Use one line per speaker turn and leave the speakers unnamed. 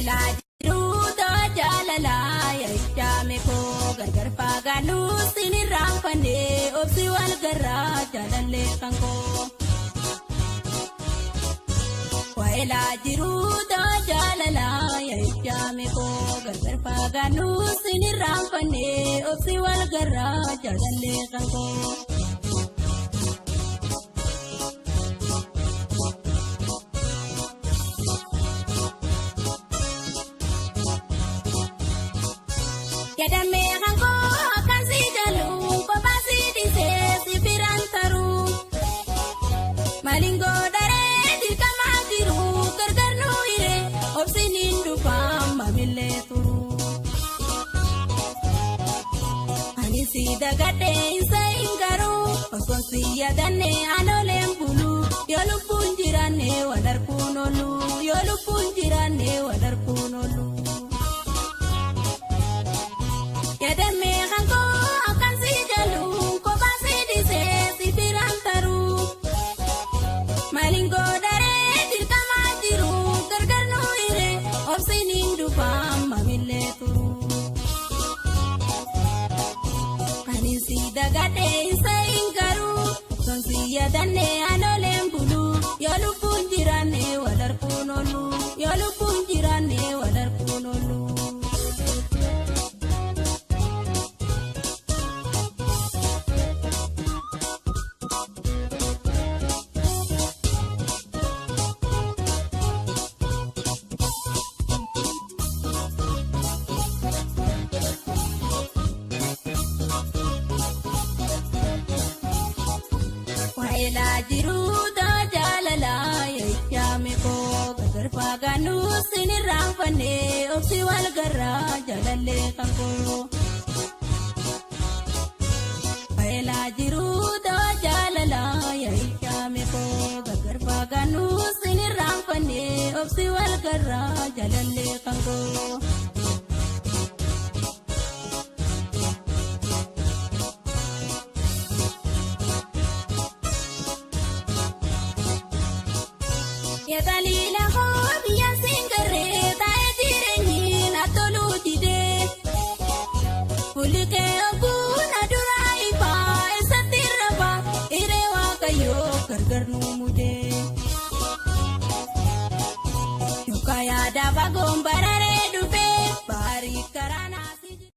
Wailaa jiruuta jaalalaa yaa'ichaa koo gargar fagaanuu sinirraan fannee obsi wal garraa jaalallee kan koo. Wailaa jiruuta jaalalaa yaa'ichaa koo gargar fagaanuu sinirraan fannee obsi wal garraa jaalallee kan koo. Yadamee hangoo kan si jalu kophaa si dhiisee si biraan taruu malingoo daree dirqamaa jiru gargar nu hiree obsiin hin dhufaa mamillee turuu. Ani si dagadhee isa hin garuu osoo si yaadannee anoleen buluu yoo lubbuun jiraannee wal arguun ooluu yoo lubbuun jiraannee wal arguun ooluu. Yadamee hangoo kan si jalu kophaa si dhiisee si biraan taruu malingoo daree dirqamaa jiru gargar nu hiree obsiin hin dhufaa mamillee turuu. Ani si dagadhee isa hin garuu osoo si yaadannee anoleen buluu yoo lubbuun jiraannee wal arguun ooluu yoo lubbuun jiraannee wal arguun ooluu. Wailaa jiruuta jaalalaa yaa'ichaa koo gargar fagaanuu sinirraan fannee obsi wal garraa jaalallee kan koo. Wailaa jiruuta jaalalaa yaa'ichaa koo gargar fagaanuu sinirraan fannee obsi wal garraa jaalallee kan koo. Yataliila koo biyya singarree taa'ee jireenyi na toluu didee fuulikee oguu na duraa ifaa eessatti rafaa iree waaqayyoo gargar nu mudee yookaan yaadaba